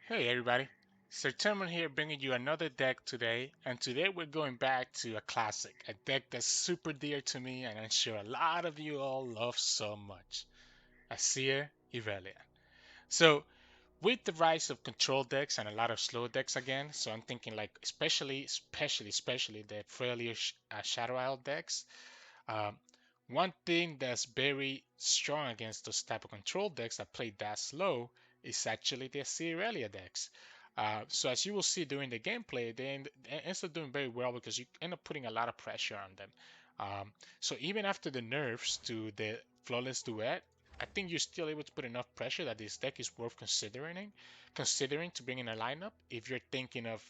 Hey everybody, Sirturmund here bringing you another deck today, and today we're going back to a classic, a deck that's super dear to me and I'm sure a lot of you all love so much, Azir Irelia. So with the rise of control decks and a lot of slow decks again, so I'm thinking like especially the Frelia Shadow Isle decks, um, one thing that's very strong against those type of control decks that play that slow is actually the Azir Irelia decks. So as you will see during the gameplay, they end up doing very well because you end up putting a lot of pressure on them. So even after the nerfs to the Flawless Duet, I think you're still able to put enough pressure that this deck is worth considering to bring in a lineup if you're thinking of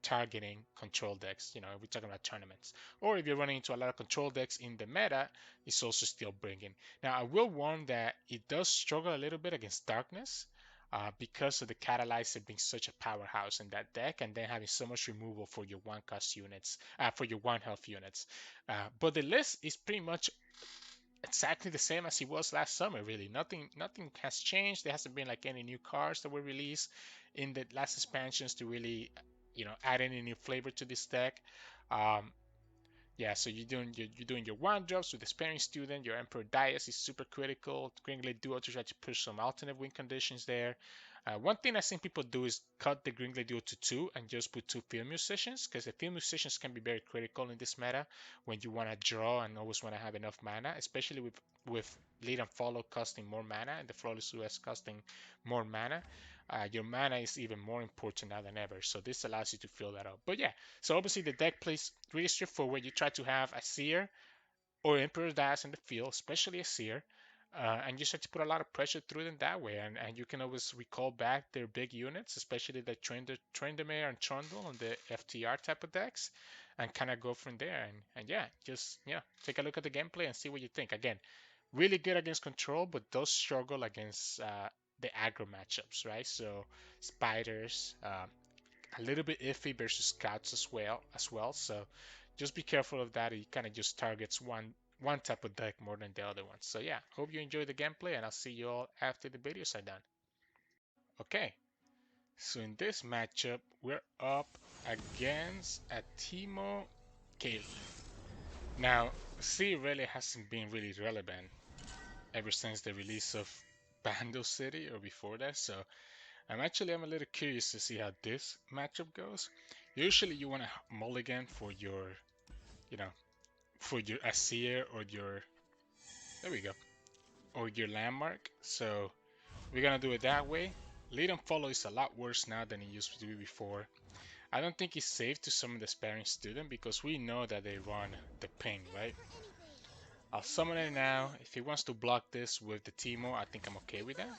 targeting control decks. You know, if we're talking about tournaments, or if you're running into a lot of control decks in the meta, it's also still bringing. Now, I will warn that it does struggle a little bit against darkness. Because of the catalyzer being such a powerhouse in that deck, and then having so much removal for your one cost units, for your one health units. But the list is pretty much exactly the same as it was last summer. Really, nothing has changed. There hasn't been like any new cards that were released in the last expansions to really, add any new flavor to this deck. Um, yeah, so you're doing your one drops with the sparing student. Your Emperor Dias is super critical. Gringly Duo to try to push some alternate win conditions there. One thing I've seen people do is cut the Gringly Duo to two and just put two field musicians, because the field musicians can be very critical in this meta when you want to draw and always want to have enough mana, especially with lead and follow costing more mana and the flawless US costing more mana. Your mana is even more important now than ever, so this allows you to fill that up. But yeah, so obviously the deck plays really straightforward. You try to have a Seer or Emperor Dias in the field, especially a Seer, and you start to put a lot of pressure through them that way. And you can always recall back their big units, especially the Tryndamere and Trundle on the FTR type of decks, and kind of go from there. And yeah, just take a look at the gameplay and see what you think. Again, really good against control, but does struggle against the aggro matchups, right? So spiders, a little bit iffy versus scouts as well. So just be careful of that. It kind of just targets one type of deck more than the other one. So yeah, hope you enjoy the gameplay, and I'll see you all after the videos are done. Okay, so in this matchup, we're up against a Teemo Caitlyn. Now, C really hasn't been really relevant ever since the release of Bando City or before that, so I'm a little curious to see how this matchup goes. Usually you want to mulligan you know, for your Azir or there we go, or your landmark. So we're gonna do it that way. Lead and follow is a lot worse now than it used to be before. I don't think it's safe to summon the sparing student because we know that they run the ping, right? I'll summon it now. If he wants to block this with the Teemo, I think I'm okay with that.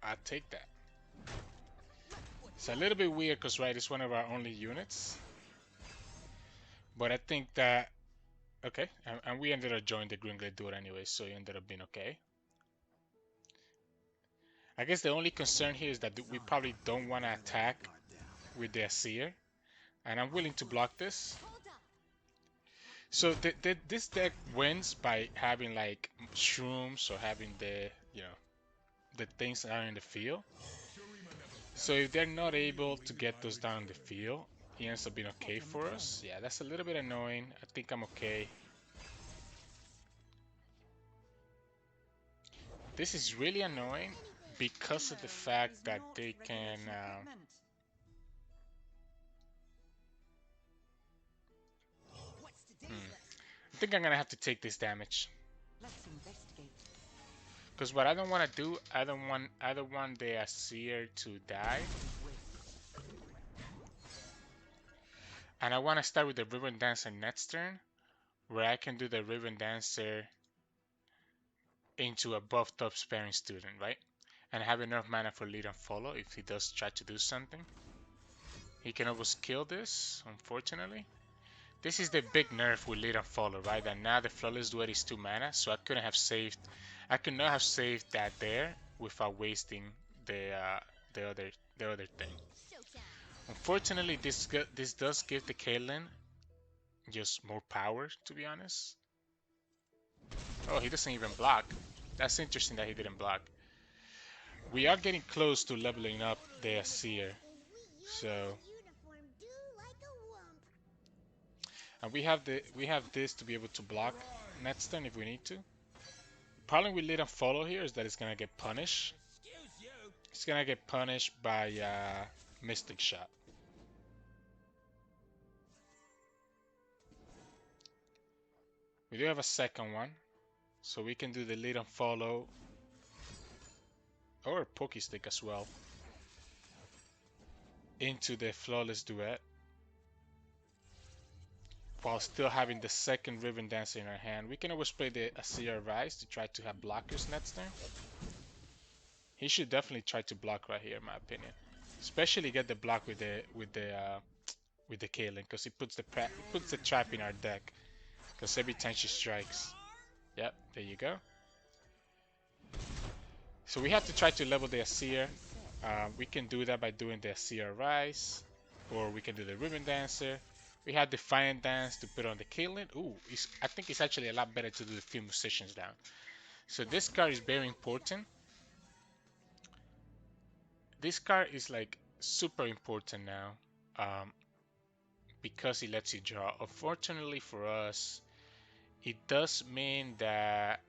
I'll take that. It's a little bit weird because, right, it's one of our only units. But I think that, okay, and we ended up joining the Green Glade Duel anyway, so it ended up being okay. I guess the only concern here is that we probably don't want to attack with the Azir, and I'm willing to block this. So this deck wins by having like shrooms or having the things that are in the field. So if they're not able to get those down in the field, it ends up being okay for us. Yeah, that's a little bit annoying. I think I'm okay. This is really annoying because of the fact that they can. I think I'm gonna have to take this damage. Because what I don't want to do, I don't want the Azir to die. And I want to start with the Ribbon Dancer next turn, where I can do the Ribbon Dancer into a buffed up sparing student, right? And have enough mana for lead and follow if he does try to do something. He can always kill this, unfortunately. This is the big nerf with lead and follow, right? And now the Flawless Duet is 2 mana, so I could not have saved that there without wasting the other thing. Unfortunately, this does give the Caitlyn just more power, to be honest. Oh, he doesn't even block. That's interesting that he didn't block. We are getting close to leveling up the Azir. So, and we have this to be able to block next turn if we need to. Problem with lead and follow here is that it's gonna get punished. It's gonna get punished by Mystic Shot. We do have a second one, so we can do the lead and follow or Poke Stick as well into the Flawless Duet while still having the second Ribbon Dancer in our hand. We can always play the Azir Rise to try to have blockers next turn. He should definitely try to block right here, in my opinion. Especially get the block with the Caitlyn, because it puts the trap in our deck. Because every time she strikes, yep, there you go. So we have to try to level the Azir. We can do that by doing the Azir Rise, or we can do the Ribbon Dancer. We have Defiant Dance to put on the Caitlyn. Ooh, I think it's actually a lot better to do the few musicians down. So this card is very important. This card is like super important now, because it lets you draw. Unfortunately for us, it does mean that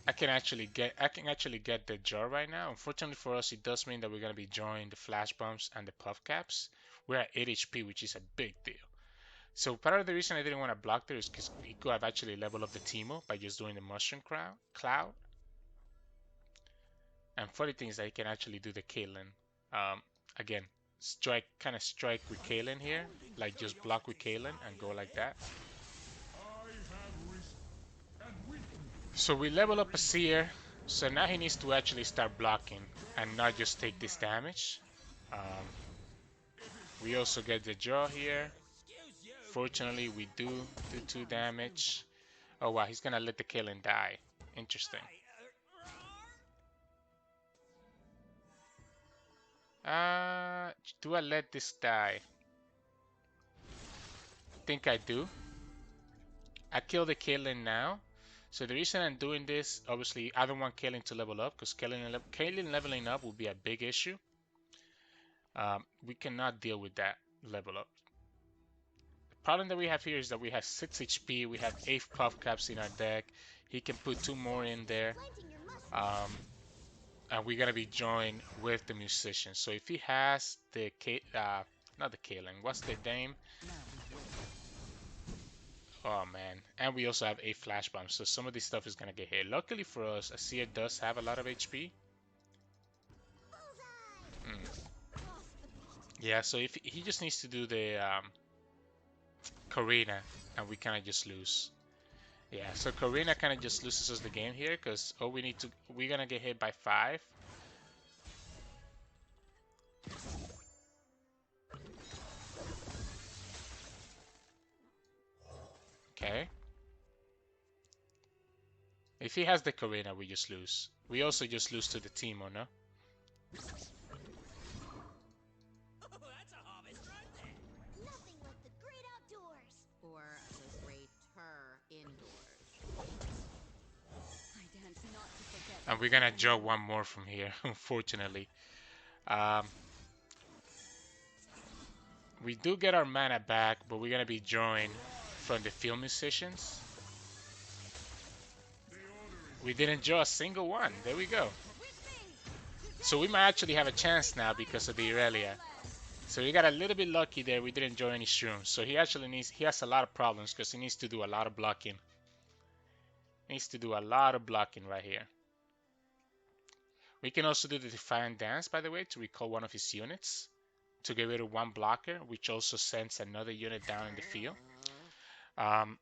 I can actually get the draw right now. Unfortunately for us, it does mean that we're gonna be drawing the flash bombs and the puff caps. We're at 8 HP, which is a big deal. So part of the reason I didn't want to block there is because he could have actually leveled up the Teemo by just doing the Mushroom Cloud. And funny thing is that he can actually do the Caitlyn. Again, kind of strike with Caitlyn here, like just block with Caitlyn and go like that. So we level up Azir, so now he needs to actually start blocking and not just take this damage. We also get the draw here. Fortunately, we do 2 damage. Oh wow, he's gonna let the Caitlyn die. Interesting. Do I let this die? I think I do. I kill the Caitlyn now. So the reason I'm doing this, obviously, I don't want Caitlyn to level up, because Caitlyn leveling up would be a big issue. We cannot deal with that level up. The problem that we have here is that we have 6 HP, we have 8 puff caps in our deck. He can put 2 more in there. And we're gonna be drawing with the musician. So if he has the not the Caitlyn, what's the name? Oh man, and we also have 8 flash bombs, so some of this stuff is gonna get hit. Luckily for us, Azir does have a lot of HP. Yeah, so if he just needs to do the Karina, and we kind of just lose. Yeah, so Karina kind of just loses us the game here, because we're gonna get hit by 5. Okay. If he has the Karina, we just lose. We also just lose to the Teemo, no? And we're gonna draw one more from here, unfortunately. We do get our mana back, but we're gonna be drawing from the field musicians. We didn't draw a single one. There we go. So we might actually have a chance now because of the Irelia. So we got a little bit lucky there. We didn't draw any shrooms. So he has a lot of problems because he needs to do a lot of blocking. Needs to do a lot of blocking right here. We can also do the Defiant Dance, by the way, to recall one of his units to get rid of one blocker, which also sends another unit down in the field. I'm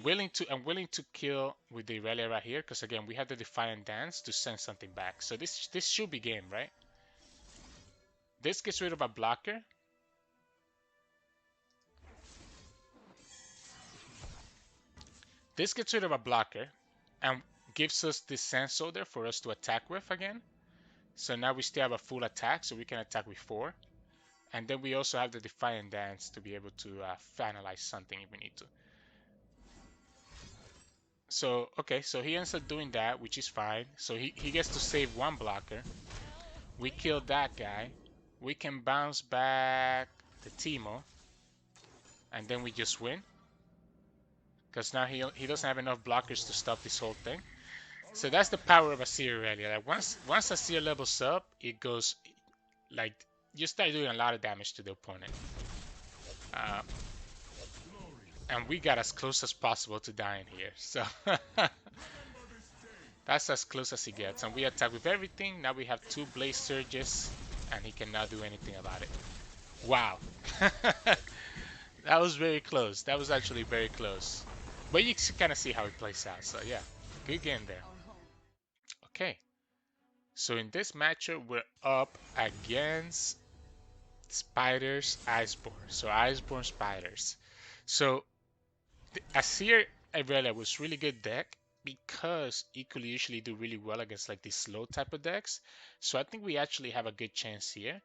willing to kill with the Irelia right here, because again we have the Defiant Dance to send something back. So this should be game, right? This gets rid of a blocker. This gets rid of a blocker and gives us this Sand Soldier for us to attack with again. So now we still have a full attack, so we can attack with 4. And then we also have the Defiant Dance to be able to finalize something if we need to. So, okay, so he ends up doing that, which is fine. So he gets to save one blocker. We kill that guy. We can bounce back the Teemo. And then we just win. Because now he doesn't have enough blockers to stop this whole thing. So that's the power of Azir Irelia. Like once Azir levels up, it goes like you start doing a lot of damage to the opponent. And we got as close as possible to dying here. So that's as close as he gets. And we attack with everything. Now we have 2 Blaze Surges, and he cannot do anything about it. Wow. That was very close. That was actually very close. But you can kind of see how it plays out. So yeah, good game there. Okay. So in this matchup, we're up against Spiders Iceborn. So Iceborn Spiders. So Azir Irelia was really good deck because it could usually do really well against like these slow type of decks. So I think we actually have a good chance here.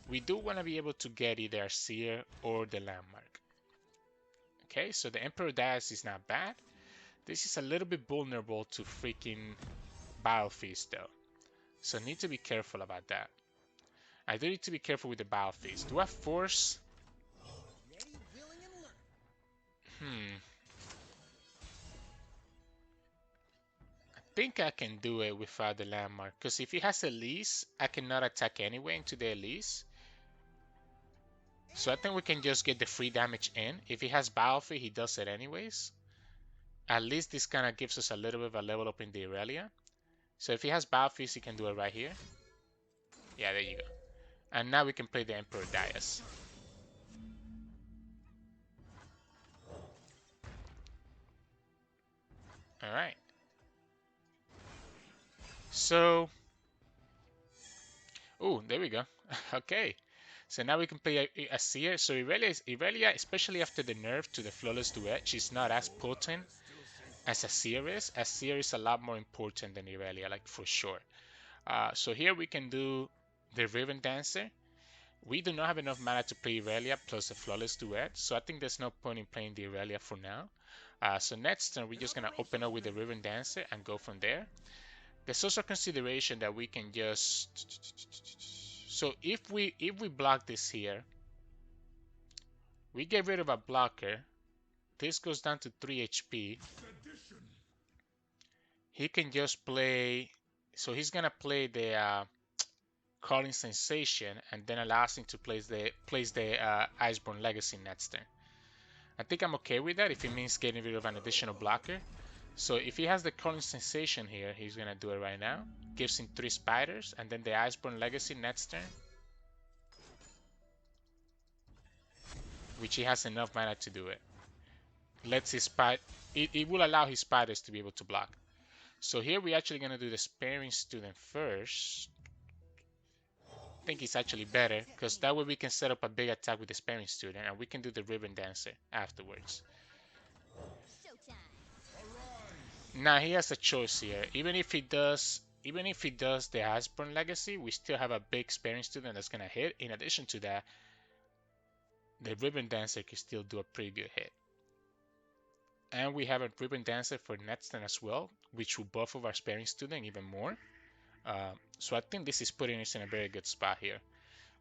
We do want to be able to get either Azir or the Landmark. Okay, so the Emperor Dias is not bad. This is a little bit vulnerable to freaking Biofeast though. So I need to be careful about that. I do need to be careful with the Biofeast. Do I force? I think I can do it without the Landmark. Because if he has a Liss, I cannot attack anyway into the Liss. So I think we can just get the free damage in. If he has Biofeast, he does it anyways. At least this kind of gives us a little bit of a level up in the Irelia. So if he has Biofeast, he can do it right here. Yeah, there you go. And now we can play the Emperor Dias. Alright. So... oh, there we go. Okay. So now we can play Azir. So Irelia, especially after the nerf to the Flawless Duet, she's not as potent as Azir is. Azir is a lot more important than Irelia, like for sure. So here we can do the Riven Dancer. We do not have enough mana to play Irelia plus the Flawless Duet, so I think there's no point in playing the Irelia for now. So next turn, we're just going to open up with the Riven Dancer and go from there. There's also consideration that we can just... so if we block this here, we get rid of a blocker. This goes down to 3 HP. He can just play... so he's going to play the... Calling Sensation, and then allows him to place the Iceborn Legacy next turn. I think I'm okay with that if it means getting rid of an additional blocker. So if he has the Calling Sensation here, he's gonna do it right now. Gives him 3 Spiders, and then the Iceborn Legacy next turn, which he has enough mana to do it. Lets his it will allow his Spiders to be able to block. So here we're actually gonna do the Sparing Student first. I think it's actually better because that way we can set up a big attack with the Sparing Student, and we can do the Riven Dancer afterwards. Now he has a choice here. Even if he does the Iceborn Legacy, we still have a big Sparing Student that's gonna hit. In addition to that, the Riven Dancer can still do a pretty good hit. And we have a Riven Dancer for next turn as well, which will buff of our Sparing Student even more. So I think this is putting us in a very good spot here.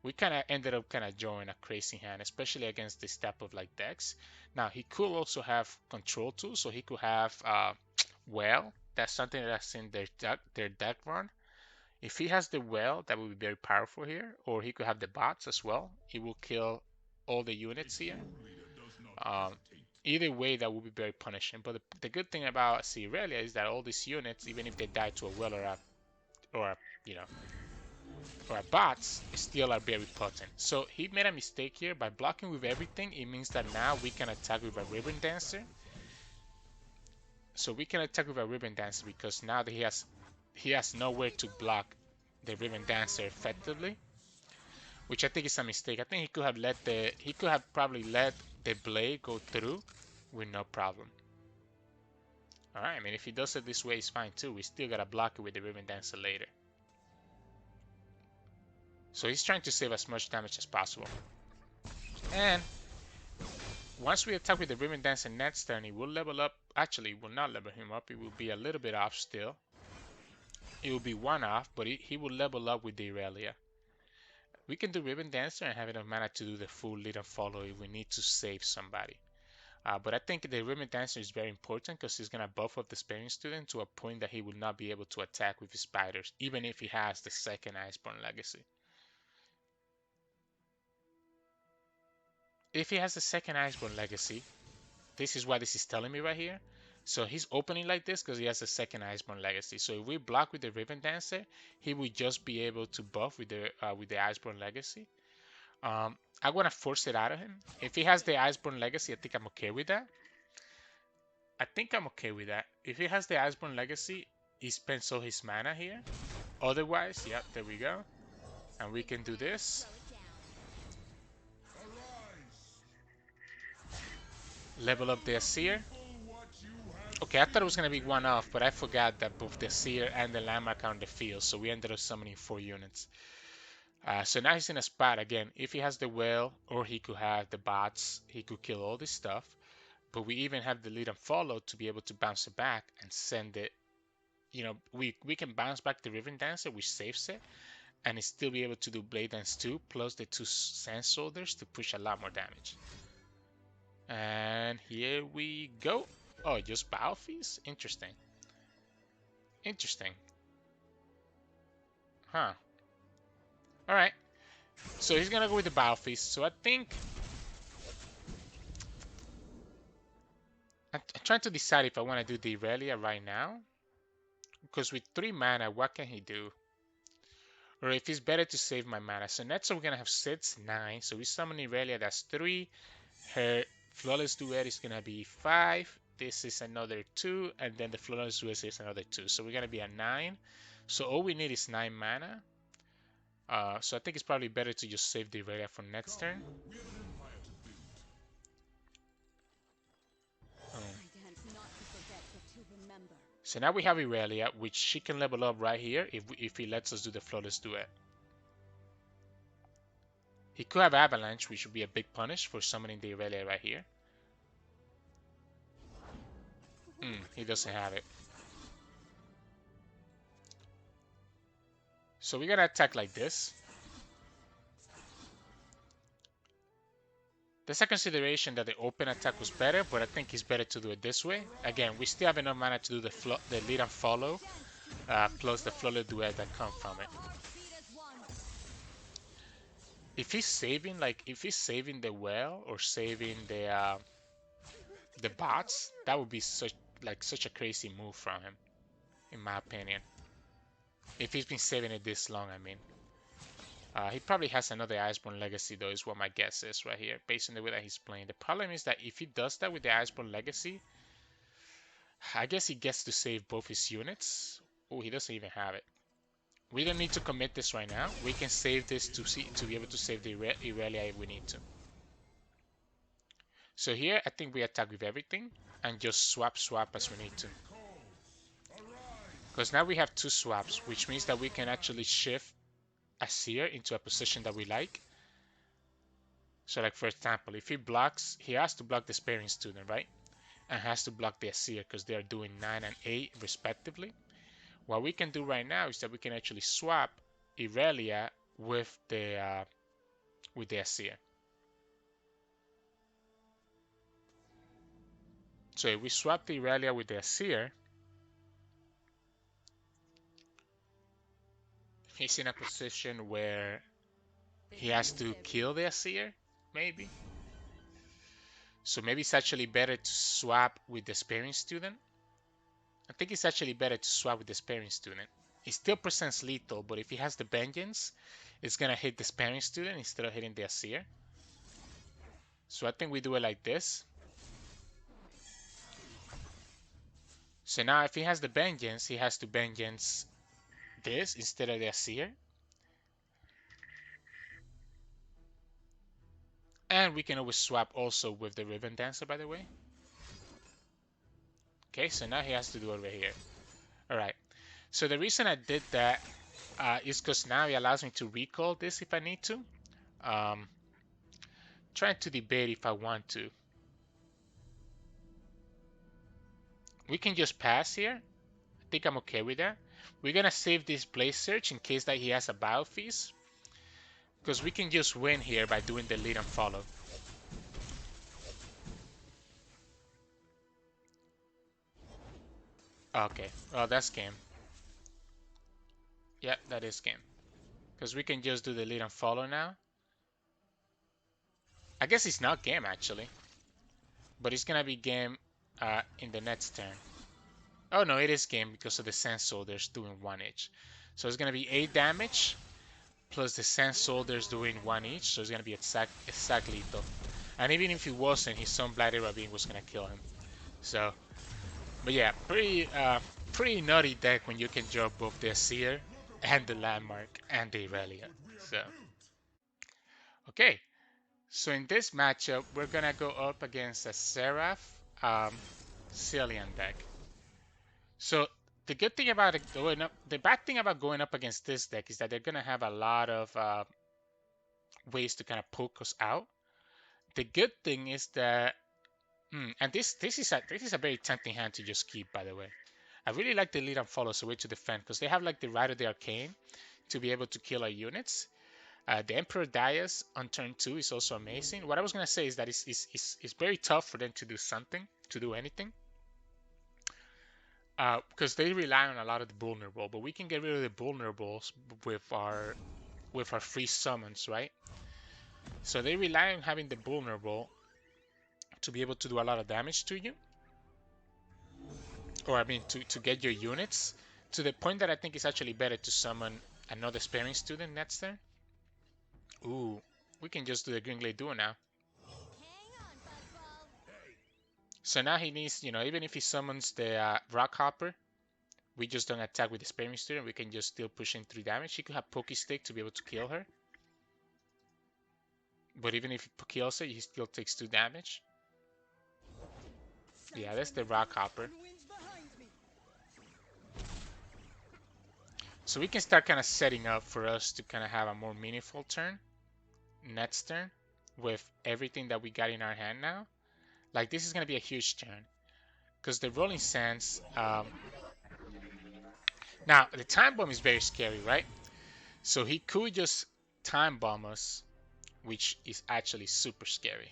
We kind of ended up kind of drawing a crazy hand, especially against this type of like decks. Now he could also have control too, so he could have well, that's something that's in their deck run. If he has the well, that would be very powerful here. Or he could have the bots as well. He will kill all the units here. Either way, that would be very punishing. But the good thing about Azir Irelia is that all these units, even if they die to a well or a bots, still are very potent. So he made a mistake here. By blocking with everything, it means that now we can attack with a Riven Dancer. So we can attack with a Riven Dancer because now that he has nowhere to block the Riven Dancer effectively, which I think is a mistake. I think he could have probably let the blade go through with no problem. Alright, I mean if he does it this way, it's fine too. We still gotta block it with the Riven Dancer later. So he's trying to save as much damage as possible. And once we attack with the Ribbon Dancer next turn, he will level up. Actually, it will not level him up. It will be a little bit off still. It will be 1 off, but he will level up with the Irelia. We can do Ribbon Dancer and have enough mana to do the full lead and follow if we need to save somebody. But I think the Ribbon Dancer is very important because he's going to buff up the Sparing Student to a point that he will not be able to attack with his spiders, even if he has the second Iceborn Legacy. If he has the second Iceborn Legacy, this is what this is telling me right here. So he's opening like this because he has the second Iceborn Legacy. So if we block with the Ribbon Dancer, he will just be able to buff with the Iceborn Legacy. I want to force it out of him. If he has the Iceborn Legacy, I think I'm okay with that. If he has the Iceborn Legacy, he spends all his mana here. Otherwise, yeah, there we go. And we can do this. Level up the Azir. Okay, I thought it was going to be 1 off, but I forgot that both the Azir and the Landmark are on the field, so we ended up summoning 4 units. So now he's in a spot again. If he has the whale, or he could have the bots, he could kill all this stuff. But we even have the lead and follow to be able to bounce it back and send it. You know, we can bounce back the Ribbon Dancer, which saves it, and it still be able to do Blade Dance 2, plus the 2 Sand Soldiers to push a lot more damage. And here we go. Oh, just Battle Feast? Interesting. Interesting. Huh. Alright. So he's gonna go with the Battle Feast. So I think... I'm trying to decide if I want to do the Irelia right now. Because with 3 mana, what can he do? Or if it's better to save my mana. So next we're gonna have 6, 9. So we summon Irelia, that's 3. Her Flawless Duet is gonna be 5. This is another 2, and then the Flawless Duet is another 2. So we're gonna be at 9. So all we need is 9 mana. So I think it's probably better to just save the Irelia for next turn. So now we have Irelia, which she can level up right here if he lets us do the Flawless Duet. He could have Avalanche, which would be a big punish for summoning the Irelia right here. He doesn't have it. So we're gonna attack like this. There's a consideration that the open attack was better, but I think it's better to do it this way. Again, we still have enough mana to do the lead and follow, plus the Flawless Duet that come from it. If he's saving, the well or saving the bots, that would be such a crazy move from him, in my opinion. If he's been saving it this long, I mean. He probably has another Iceborn Legacy, though, is what my guess is right here, based on the way that he's playing. The problem is that if he does that with the Iceborn Legacy, I guess he gets to save both his units. Oh, he doesn't even have it. We don't need to commit this right now. We can save this to be able to save the Irelia if we need to. So here, I think we attack with everything and just swap as we need to. Because now we have 2 swaps, which means that we can actually shift Azir into a position that we like. So like, for example, if he blocks, he has to block the Sparing Student, right? And has to block the Azir because they are doing 9 and 8 respectively. What we can do right now is that we can actually swap Irelia with the Azir. So if we swap the Irelia with the Azir, he's in a position where he has to kill the Azir, maybe. So maybe it's actually better to swap with the Sparing Student. I think it's actually better to swap with the Sparing Student. It still presents lethal, but if he has the Vengeance, it's going to hit the Sparing Student instead of hitting the Azir. So I think we do it like this. So now if he has the Vengeance, he has to Vengeance this instead of the Azir. And we can always swap also with the Ribbon Dancer, by the way. Okay, so now he has to do it over here. Alright, so the reason I did that is because now it allows me to recall this if I need to. Trying to debate if I want to. We can just pass here. I think I'm okay with that. We're gonna save this Blaze Search in case that he has a Bio Feast, because we can just win here by doing the lead and follow. Okay, well that's game. Yeah, that is game. Because we can just do the lead and follow now. I guess it's not game actually, but it's gonna be game in the next turn. Oh no, it is game because of the Sand Soldiers doing 1 each. So it's gonna be 8 damage plus the Sand Soldiers doing 1 each. So it's gonna be exact lethal. And even if it wasn't, his Sunblighted Ravine was gonna kill him. So, but yeah, pretty nutty deck when you can draw both the Azir and the Landmark and the Irelia. So, okay. So in this matchup, we're gonna go up against a Xerath Zilean deck. So the good thing about it going up, the bad thing about going up against this deck is that they're gonna have a lot of ways to kind of poke us out. The good thing is that, and this is a very tempting hand to just keep. By the way, I really like the lead and follow so way to defend because they have like the Rite of the Arcane to be able to kill our units. The Emperor Dias on turn 2 is also amazing. What I was gonna say is that it's very tough for them to do something, to do anything. Because they rely on a lot of the vulnerable, but we can get rid of the vulnerables with our free summons, right? So they rely on having the vulnerable to be able to do a lot of damage to you, or I mean to get your units to the point that I think it's actually better to summon another Sparing Student next turn. Ooh, we can just do the Green Glade Duo now. So now he needs, even if he summons the Rock Hopper, we just don't attack with the Sparing Student. We can just still push in 3 damage. He could have Poke Stick to be able to kill her. But even if he kills her, he still takes 2 damage. Yeah, that's the Rock Hopper. So we can start kind of setting up for us to kind of have a more meaningful turn next turn with everything that we got in our hand now. Like this is going to be a huge turn because the Rolling Sands. Now the Time Bomb is very scary, right? So he could just Time Bomb us, which is actually super scary.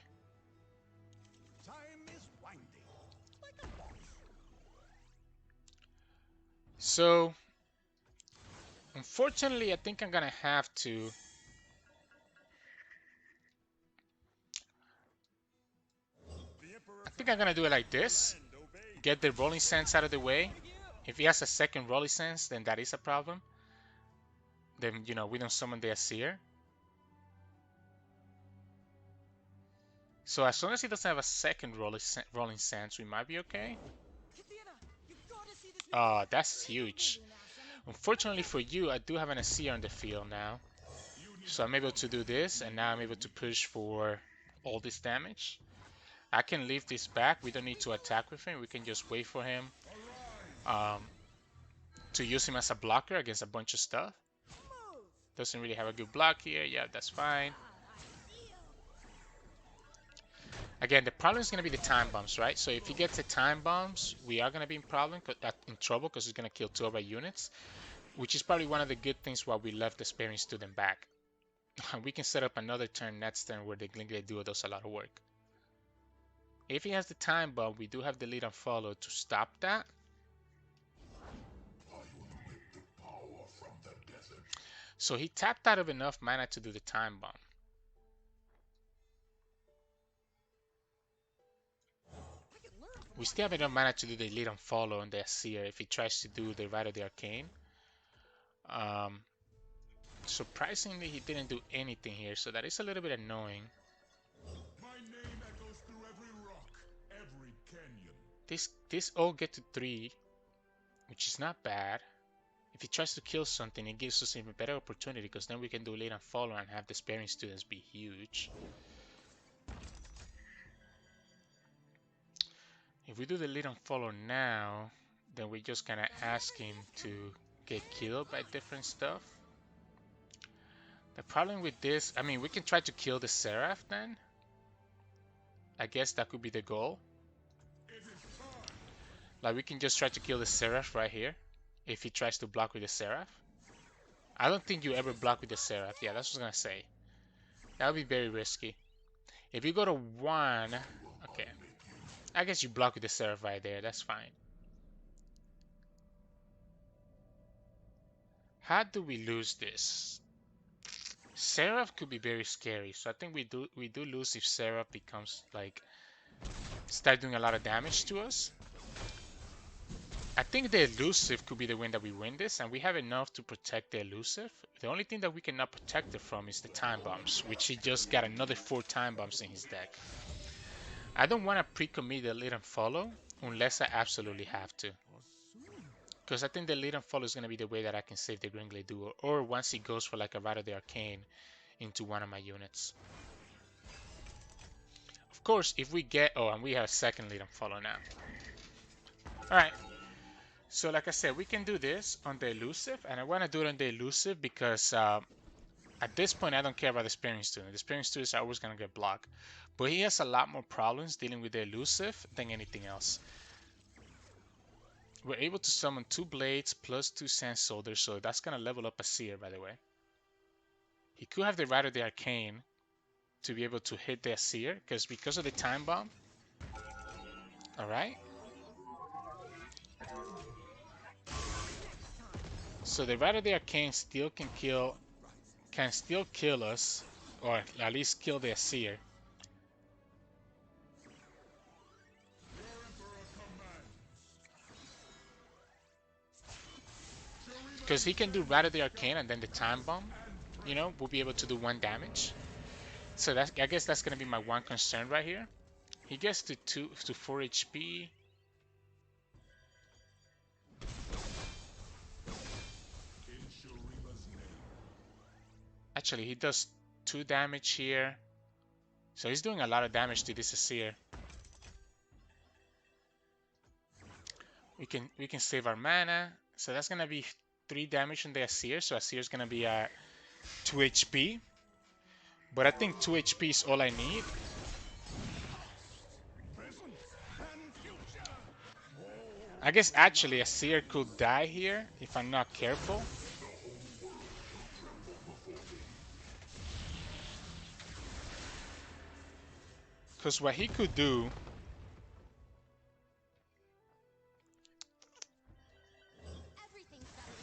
So unfortunately, I think I'm gonna have to. I think I'm gonna do it like this. Get the Rolling Sands out of the way. If he has a second Rolling Sands, then that is a problem. Then, we don't summon the Azir. So as long as he doesn't have a second Rolling Sands, we might be okay. Oh, that's huge. Unfortunately for you, I do have an Azir on the field now. So I'm able to do this, and now I'm able to push for all this damage. I can leave this back. We don't need to attack with him. We can just wait for him to use him as a blocker against a bunch of stuff. Doesn't really have a good block here. Yeah, that's fine. Again, the problem is going to be the time bombs, right? So if he gets the time bombs, we are going to be in trouble because he's going to kill 2 of our units, which is probably one of the good things why we left the Sparing Student back. We can set up another turn next turn where the Glinglet Duo does a lot of work. If he has the time bomb, we do have the lead and follow to stop that. So he tapped out of enough mana to do the time bomb. We still have enough mana to do the lead and follow on the Azir if he tries to do the Rite of the Arcane. Surprisingly, he didn't do anything here, so that is a little bit annoying. My name echoes through every rock, every canyon. This all get to 3, which is not bad. If he tries to kill something, it gives us even better opportunity because then we can do lead and follow and have the Sparing Students be huge. If we do the lead and follow now, then we're just gonna ask him to get killed by different stuff. The problem with this, I mean, we can try to kill the Xerath then. I guess that could be the goal. Like, we can just try to kill the Xerath right here. If he tries to block with the Xerath. I don't think you ever block with the Xerath. Yeah, that's what I was gonna say. That would be very risky. If you go to 1, okay. I guess you block with the Xerath right there. That's fine. How do we lose this? Xerath could be very scary, so I think we do lose if Xerath becomes like start doing a lot of damage to us. I think the elusive could be the win that we win this, and we have enough to protect the elusive. The only thing that we cannot protect it from is the time bombs, which he just got another 4 time bombs in his deck. I don't want to pre-commit the lead and follow unless I absolutely have to. Because I think the lead and follow is going to be the way that I can save the Gringley duo, or once he goes for like a Rite of the Arcane into one of my units. Of course, if we get... Oh, and we have a second lead and follow now. Alright. So like I said, we can do this on the elusive, and I want to do it on the elusive because at this point I don't care about the Spearing Student. The Spearing Students are always going to get blocked. But he has a lot more problems dealing with the elusive than anything else. We're able to summon 2 Blades plus 2 Sand Soldiers, so that's going to level up Azir, by the way. He could have the Rite of the Arcane to be able to hit the Azir, because of the Time Bomb. Alright. So the Rite of the Arcane still can still kill us, or at least kill the Azir. Because he can do Rite of the Arcane and then the Time Bomb, you know, we'll be able to do 1 damage. So that's, I guess that's going to be my one concern right here. He gets to 4 HP. Actually, he does 2 damage here. So he's doing a lot of damage to this Azir. We can save our mana. So that's going to be 3 damage on the Azir. So Azir is going to be at 2 HP. But I think 2 HP is all I need. I guess actually Azir could die here if I'm not careful. Because what he could do...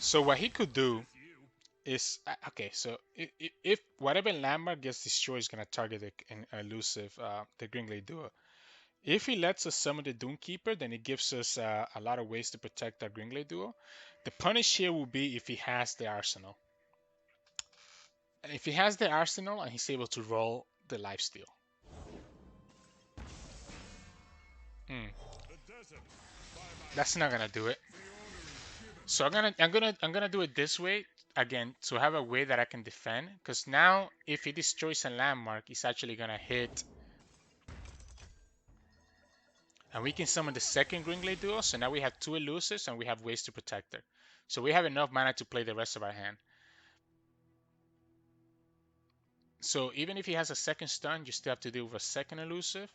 So what he could do is... Okay, so if whatever landmark gets destroyed is going to target an elusive, the Gringley duo. If he lets us summon the Doomkeeper, then it gives us a lot of ways to protect our Gringley duo. The punish here will be if he has the Arsenal. And if he has the Arsenal and he's able to roll the lifesteal. That's not gonna do it. So I'm gonna do it this way again to have a way that I can defend. Because now if he destroys a landmark, it's actually gonna hit. And we can summon the second Gringley duo. So now we have 2 elusives and we have ways to protect her. So we have enough mana to play the rest of our hand. So even if he has a second stun, you still have to deal with a second elusive.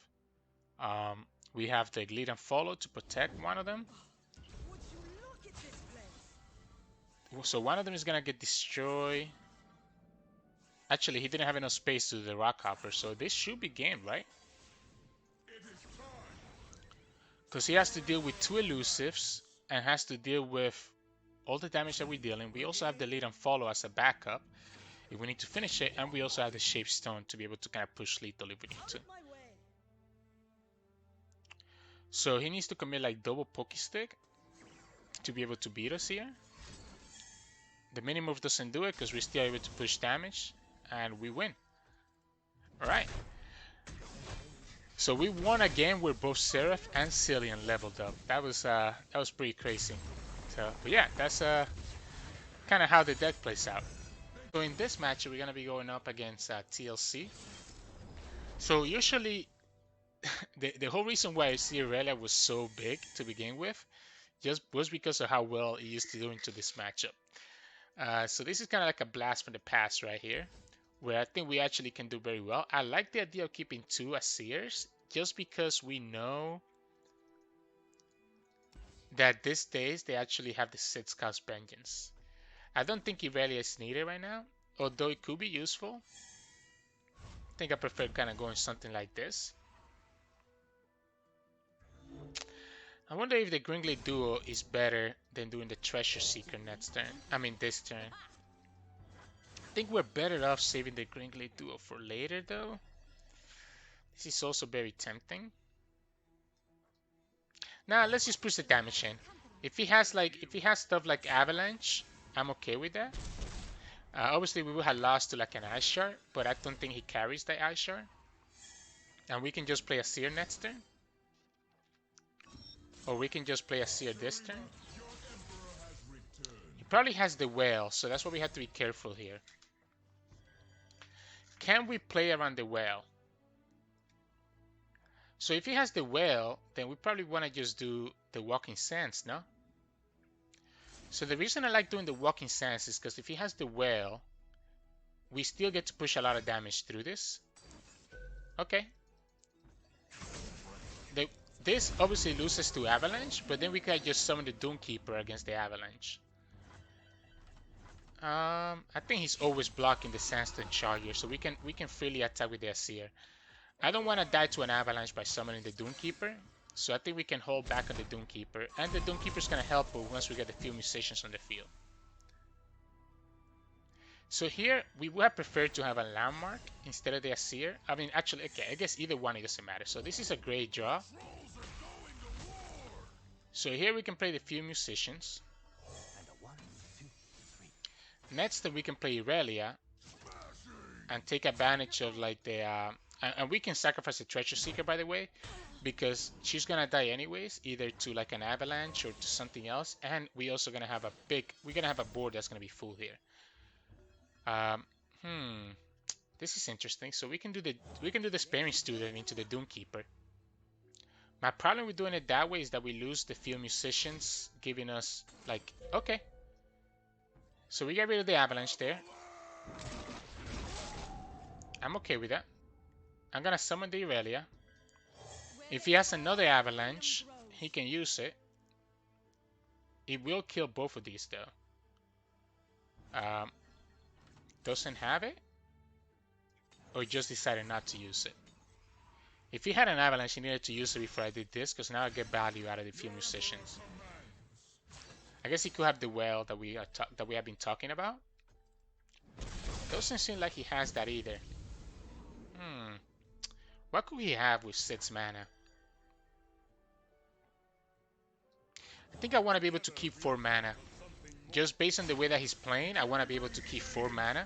We have the lead and follow to protect one of them. So one of them is gonna get destroyed. Actually, he didn't have enough space to do the rock hopper, so this should be game, right? Because he has to deal with 2 elusives and has to deal with all the damage that we're dealing. We also have the lead and follow as a backup if we need to finish it, and we also have the shape stone to be able to kind of push lethal if we need to. So he needs to commit like double Pokestick to be able to beat us here. The mini move doesn't do it because we're still able to push damage, and we win. Alright. So we won a game where both Xerath and Zilean leveled up. That was pretty crazy. So, but yeah, that's kind of how the deck plays out. So in this match, we're gonna be going up against TLC. So usually, the whole reason why Azir Irelia was so big to begin with just because of how well he used to do into this matchup. So this is kind of like a blast from the past right here, where I think we actually can do very well. I like the idea of keeping 2 Azirs, just because we know that these days they actually have the Ziggs Vengeance. I don't think Irelia is needed right now, although it could be useful. I think I prefer kind of going something like this. I wonder if the Gringly Duo is better than doing the Treasure Seeker next turn. I mean this turn. I think we're better off saving the Gringly Duo for later though. This is also very tempting. Now let's just push the damage in. If he has stuff like Avalanche, I'm okay with that. Obviously we would have lost to like an Ice Shard, but I don't think he carries the Ice Shard. And we can just play a Seer next turn. Or we can just play a Seer this turn. He probably has the Whale, so that's why we have to be careful here. Can we play around the Whale? So if he has the Whale, then we probably want to just do the Walking Sands, no? So the reason I like doing the Walking Sands is because if he has the Whale, we still get to push a lot of damage through this. Okay. This obviously loses to Avalanche, but then we can just summon the Doomkeeper against the Avalanche. I think he's always blocking the Sandstone Charger, so we can freely attack with the Azir. I don't want to die to an Avalanche by summoning the Doomkeeper, so I think we can hold back on the Doomkeeper, and the Doomkeeper's going to help us once we get the few musicians on the field. So here, we would have preferred to have a Landmark instead of the Azir. I mean, actually, okay, I guess either one, it doesn't matter. So this is a great draw. So here we can play the few musicians. Next, we can play Irelia and take advantage of like the... and we can sacrifice the Treasure Seeker, by the way, because she's gonna die anyways, either to like an Avalanche or to something else. And we also gonna have a board that's gonna be full here. This is interesting. So we can do the Sparing Student into the Doomkeeper. My problem with doing it that way is that we lose the few musicians, giving us like, okay. So we get rid of the Avalanche there. I'm okay with that. I'm gonna summon the Irelia. If he has another Avalanche, he can use it. It will kill both of these though. Doesn't have it? Or just decided not to use it? If he had an Avalanche, he needed to use it before I did this, because now I get value out of the few musicians. I guess he could have the Whale that we have been talking about. Doesn't seem like he has that either. What could he have with 6 mana? I think I want to be able to keep 4 mana. Just based on the way that he's playing, I want to be able to keep 4 mana.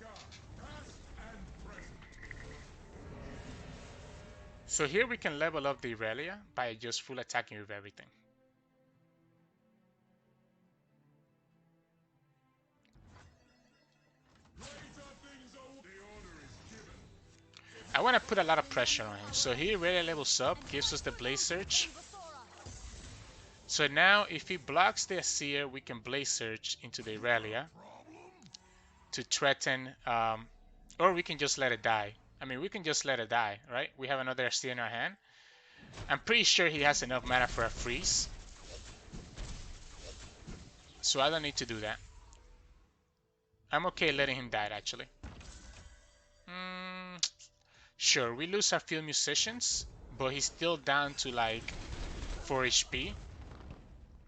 So here we can level up the Irelia by just full attacking with everything. I want to put a lot of pressure on him. So here Irelia levels up, gives us the Blaze Surge. So now if he blocks the Azir, we can Blaze Surge into the Irelia to threaten, or we can just let it die. I mean, we can just let it die, right? We have another Azir in our hand. I'm pretty sure he has enough mana for a freeze. So I don't need to do that. I'm okay letting him die, actually. Sure, we lose our field musicians, but he's still down to like 4 HP. I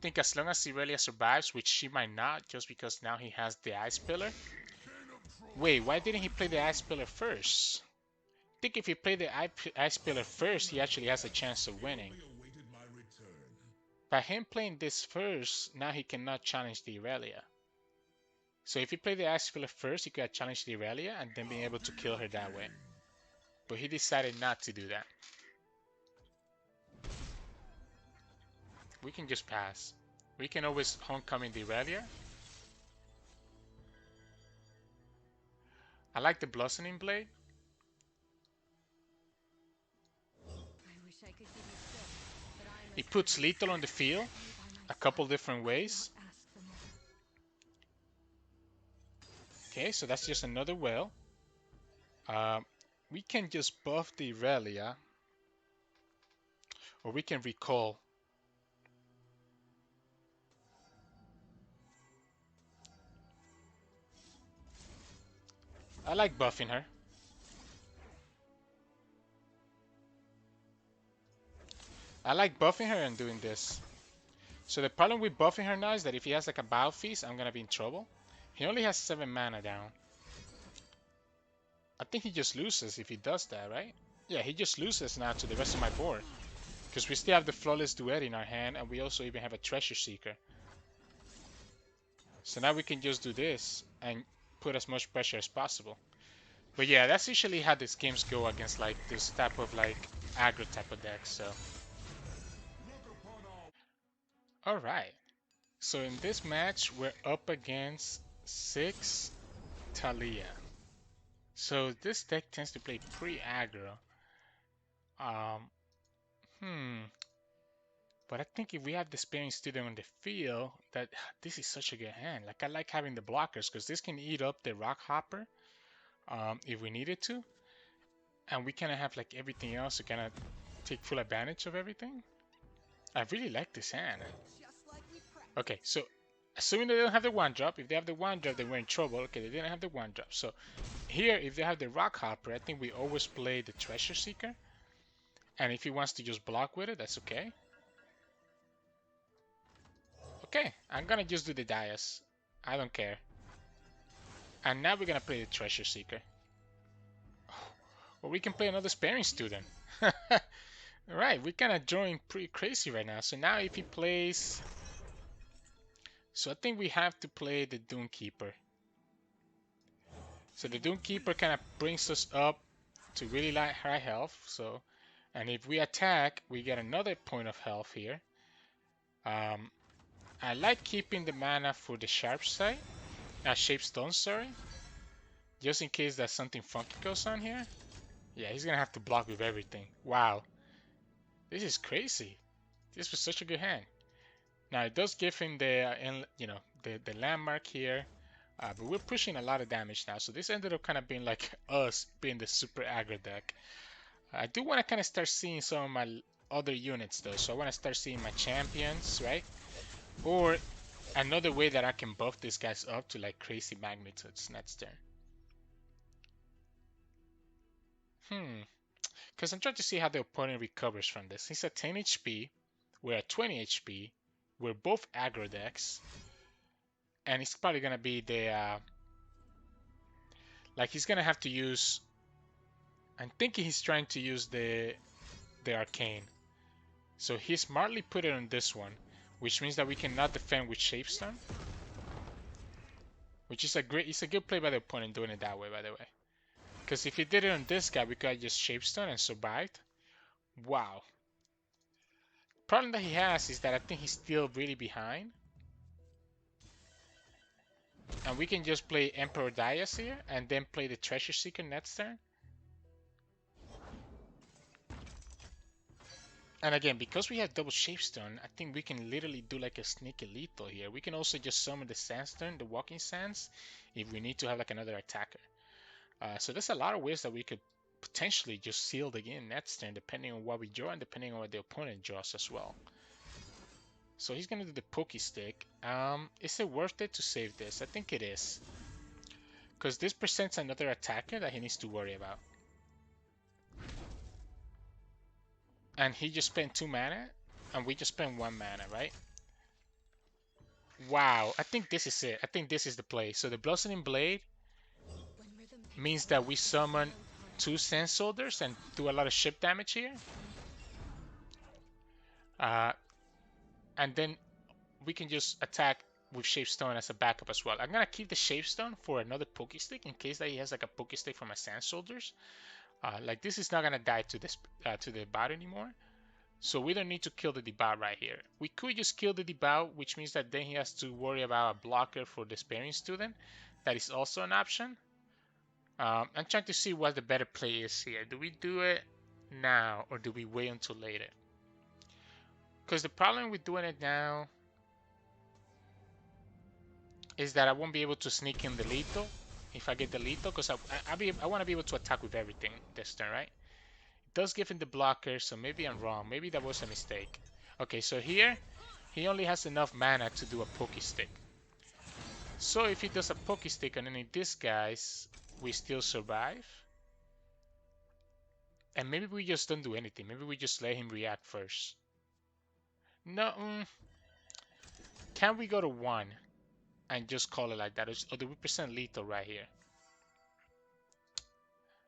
think as long as Irelia survives, which she might not, just because now he has the Ice Pillar. Wait, why didn't he play the Ice Pillar first? I think if he played the Ice Pillar first, he actually has a chance of winning. By him playing this first, now he cannot challenge the Irelia. So if he played the Ice Pillar first, he could have challenged the Irelia and then been able to kill her that way. But he decided not to do that. We can just pass. We can always Homecoming the Irelia. I like the Blossoming Blade. It puts lethal on the field. a couple different ways. Okay, so that's just another whale. We can just buff the Irelia, or we can recall. I like buffing her. I like buffing her and doing this. So the problem with buffing her now is that if he has like a Battle Feast, I'm gonna be in trouble. He only has 7 mana down. I think he just loses if he does that, right? Yeah, he just loses now to the rest of my board. Because we still have the Flawless Duet in our hand, and we also even have a Treasure Seeker. So now we can just do this and put as much pressure as possible. But yeah, that's usually how these games go against like this type of like aggro type of deck, so. Alright, so in this match, we're up against Ziggs Taliyah. So this deck tends to play pretty aggro. Um, But I think if we have the Sparing Student on the field, that this is such a good hand. Like I like having the blockers because this can eat up the Rock Hopper if we needed to. And we kind of have like everything else to kind of take full advantage of everything. I really like this hand. Okay, so assuming they don't have the one drop, if they have the one drop, then we're in trouble. Okay, they didn't have the one drop. So here, if they have the Rock Hopper, I think we always play the Treasure Seeker. And if he wants to just block with it, that's okay. Okay, I'm gonna just do the Dias. I don't care. And now we're gonna play the Treasure Seeker. Or we can play another Sparing Student. Alright, we're kinda drawing pretty crazy right now. So now if he plays... So I think we have to play the Doomkeeper. So the Doomkeeper kinda brings us up to really high health. So, and if we attack, we get another point of health here. I like keeping the mana for the Sharp Sight. Shape Stone, sorry. Just in case that something funky goes on here. Yeah, he's gonna have to block with everything. Wow. This is crazy. This was such a good hand. Now it does give him the, the landmark here, but we're pushing a lot of damage now. So this ended up kind of being like us being the super aggro deck. I do want to kind of start seeing some of my other units though. So I want to start seeing my champions, right? Or another way that I can buff these guys up to like crazy magnitudes next turn. Because I'm trying to see how the opponent recovers from this. He's at 10 HP. We're at 20 HP. We're both aggro decks. And it's probably going to be the... like, he's going to have to use... I'm thinking he's trying to use the Arcane. So he smartly put it on this one. Which means that we cannot defend with Shapestone. Which is it's a good play by the opponent doing it that way, by the way. Because if he did it on this guy, we could have just Shapestone and survived. Wow. Problem that he has is that I think he's still really behind. And we can just play Emperor Dias here and then play the Treasure Seeker next turn. And again, because we have double Shapestone, I think we can literally do like a sneaky lethal here. We can also just summon the Sandstone, the Walking Sands, if we need to have like another attacker. So there's a lot of ways that we could potentially just seal the game next turn, depending on what we draw and depending on what the opponent draws as well. So he's going to do the Pokey Stick. Is it worth it to save this? I think it is. Because this presents another attacker that he needs to worry about. And he just spent 2 mana, and we just spent 1 mana, right? Wow, I think this is it. I think this is the play. So the Blossoming Blade means that we summon 2 Sand Soldiers and do a lot of ship damage here. And then we can just attack with Shapestone as a backup as well. I'm gonna keep the Shapestone for another Pokestick in case that he has like a Pokestick for my Sand Soldiers. Like this is not gonna die to this to the bot anymore, so we don't need to kill the Debot right here. We could just kill the Debot, which means that then he has to worry about a blocker for the Sparing Student. That is also an option. I'm trying to see what the better play is here. Do we do it now or do we wait until later? Because the problem with doing it now, is that I won't be able to sneak in the lethal if I get the lethal, because I want to be able to attack with everything this turn, right? It does give him the blocker, so maybe I'm wrong. Maybe that was a mistake. Okay, so here he only has enough mana to do a Poke Stick. So if he does a Poke Stick on any of these guys, we still survive. And maybe we just don't do anything. Maybe we just let him react first. No, can we go to 1 and just call it like that? Or do we present lethal right here?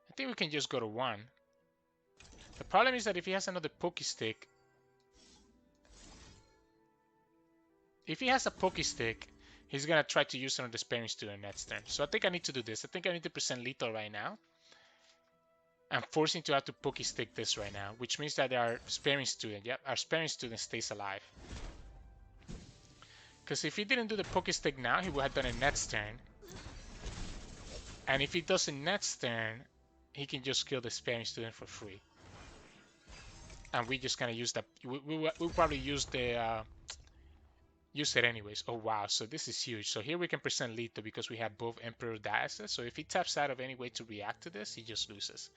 I think we can just go to 1. The problem is that if he has another Poke Stick, he's gonna try to use it on the Sparring Student next turn. So I think I need to do this. I think I need to present lethal right now. I'm forcing to have to Poke Stick this right now, which means that our Sparring Student, yep, our Sparring Student stays alive. Because if he didn't do the Poke Stick now, he would have done it next turn. And if he does it next turn, he can just kill the Sparring Student for free. And we just kind of use that. We'll probably use the use it anyways. Oh wow, so this is huge. So here we can present lethal because we have both Emperor Diases. So if he taps out of any way to react to this, he just loses.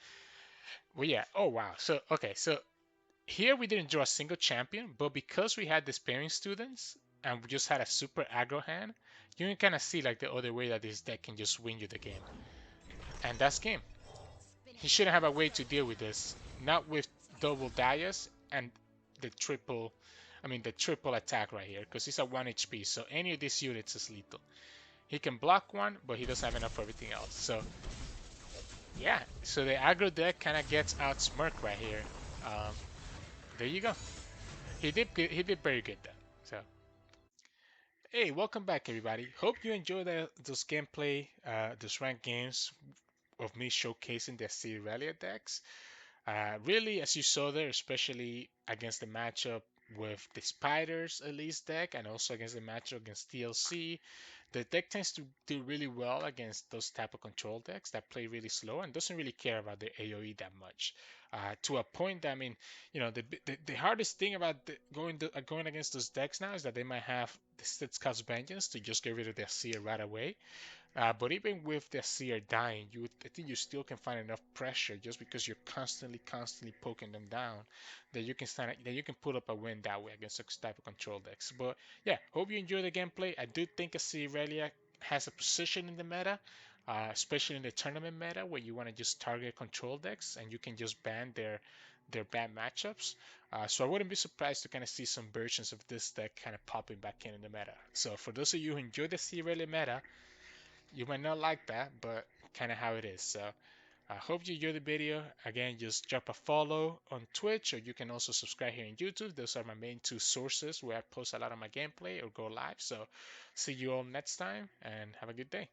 Well, yeah. Oh wow. So okay. So here we didn't draw a single champion, but because we had the Sparring Students and we just had a super aggro hand, you can kind of see like the other way that this deck can just win you the game. And that's game. He shouldn't have a way to deal with this. Not with double Dias and the triple attack right here, because he's at 1 HP, so any of these units is lethal. He can block one, but he doesn't have enough for everything else. So yeah, so the aggro deck kind of gets outsmirked right here. There you go. He did very good though. So hey, welcome back everybody. Hope you enjoyed those gameplay, those ranked games of me showcasing the Azir Irelia decks. Really, as you saw there, especially against the matchup with the Spiders Elise deck and also against the matchup against TLC, the deck tends to do really well against those type of control decks that play really slow and doesn't really care about their AoE that much. To a point that, I mean, you know, the hardest thing about going against those decks now is that they might have the Stitzcast Vengeance to just get rid of their Seer right away. But even with the Seer dying, I think you still can find enough pressure just because you're constantly poking them down that you can put up a win that way against those type of control decks. But yeah, hope you enjoy the gameplay. I do think Azir Irelia has a position in the meta, especially in the tournament meta where you want to just target control decks and you can just ban their bad matchups. So I wouldn't be surprised to kind of see some versions of this deck kind of popping back in the meta. So for those of you who enjoy the Azir Irelia meta, you might not like that, but kind of how it is. So I hope you enjoyed the video. Again, just drop a follow on Twitch, or you can also subscribe here on YouTube. Those are my main two sources where I post a lot of my gameplay or go live. So see you all next time and have a good day.